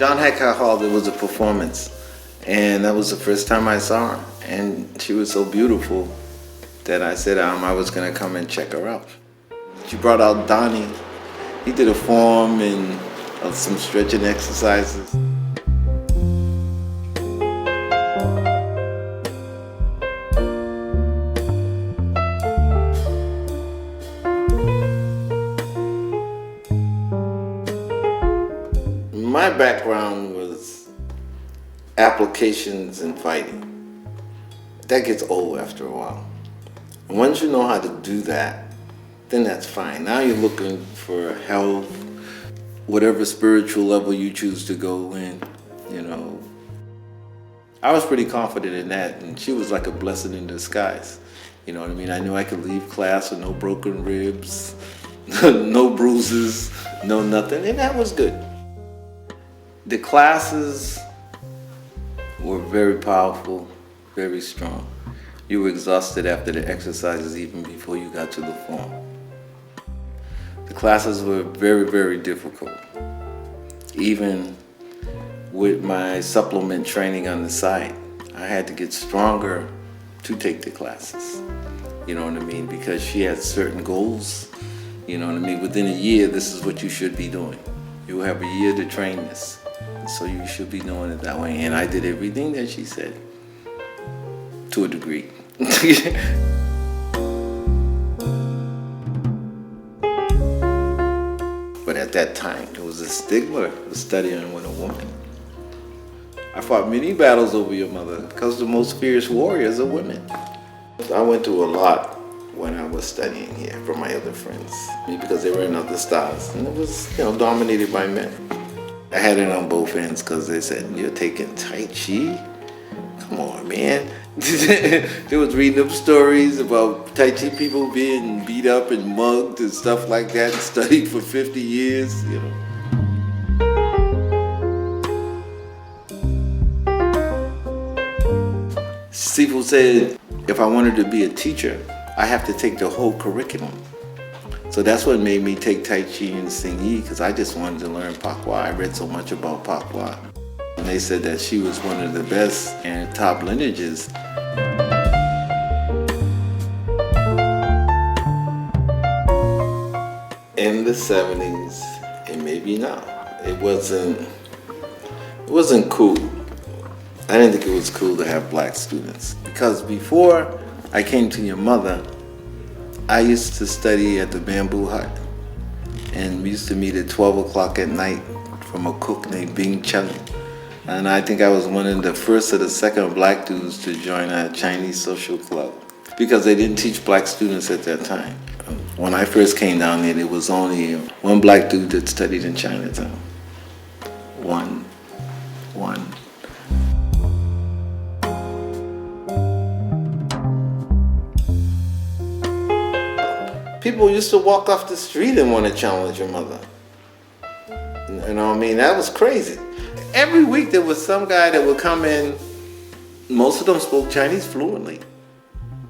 John Hancock Hall, there was a performance, and that was the first time I saw her, and she was so beautiful that I said I was gonna come and check her out. She brought out Donnie. He did a form and some stretching exercises. My background was applications and fighting. That gets old after a while. And once you know how to do that, then that's fine. Now you're looking for health, whatever spiritual level you choose to go in, you know. I was pretty confident in that, and she was like a blessing in disguise. You know what I mean? I knew I could leave class with no broken ribs, no bruises, no nothing, and that was good. The classes were very powerful, very strong. You were exhausted after the exercises even before you got to the form. The classes were very, very difficult. Even with my supplement training on the side, I had to get stronger to take the classes. You know what I mean? Because she had certain goals. You know what I mean? Within a year, this is what you should be doing. You have a year to train this. So you should be doing it that way. And I did everything that she said, to a degree. But at that time, there was a stigma of studying with a woman. I fought many battles over your mother because the most fierce warriors are women. I went through a lot when I was studying here from my other friends because they were in other styles. And it was, dominated by men. I had it on both ends because they said, "You're taking Tai Chi? Come on, man." They was reading up stories about Tai Chi people being beat up and mugged and stuff like that and studied for 50 years, Sifu said, if I wanted to be a teacher, I have to take the whole curriculum. So that's what made me take Tai Chi and Hsing-Yi, because I just wanted to learn PaKua. I read so much about PaKua. And they said that she was one of the best and top lineages. In the 70s, and maybe now, it wasn't cool. I didn't think it was cool to have black students. Because before I came to your mother, I used to study at the Bamboo Hut, and we used to meet at 12 o'clock at night from a cook named Bing Chung. And I think I was one of the first or the second black dudes to join a Chinese social club because they didn't teach black students at that time. When I first came down there, there was only one black dude that studied in Chinatown. One. People used to walk off the street and want to challenge your mother. You know what I mean? That was crazy. Every week there was some guy that would come in. Most of them spoke Chinese fluently.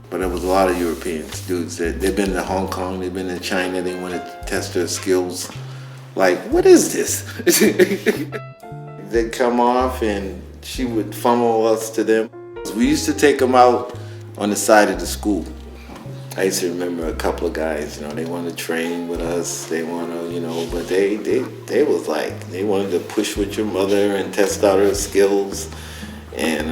But there was a lot of Europeans, dudes that they've been to Hong Kong, they've been to China, they wanted to test their skills. Like, what is this? They'd come off and she would funnel us to them. We used to take them out on the side of the school. I used to remember a couple of guys, they wanted to train with us, they want to, but they was like, they wanted to push with your mother and test out her skills. And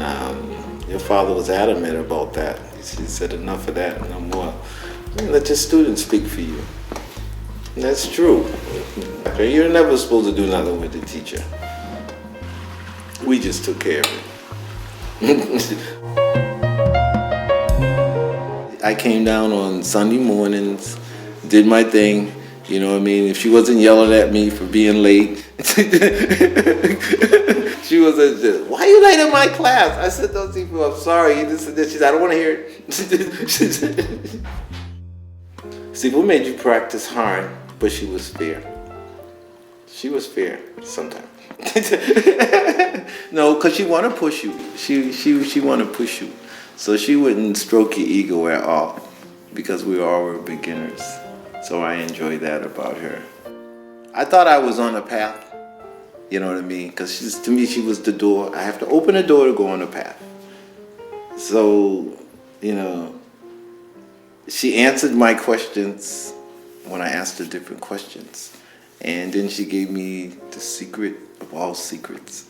your father was adamant about that. He said, enough of that, no more. Let your students speak for you. And that's true. You're never supposed to do nothing with the teacher. We just took care of it. I came down on Sunday mornings, did my thing, you know what I mean? If she wasn't yelling at me for being late, she was like, "Why are you late in my class?" I said, "Those people, I'm sorry." This and this. She said, "I don't want to hear it." See, we made you practice hard, but she was fair. She was fair sometimes. No, because she want to push you. She want to push you. So she wouldn't stroke your ego at all because we all were beginners. So I enjoyed that about her. I thought I was on a path, You know what I mean? Because to me, she was the door. I have to open the door to go on the path. So, you know, she answered my questions when I asked her different questions. And then she gave me the secret of all secrets.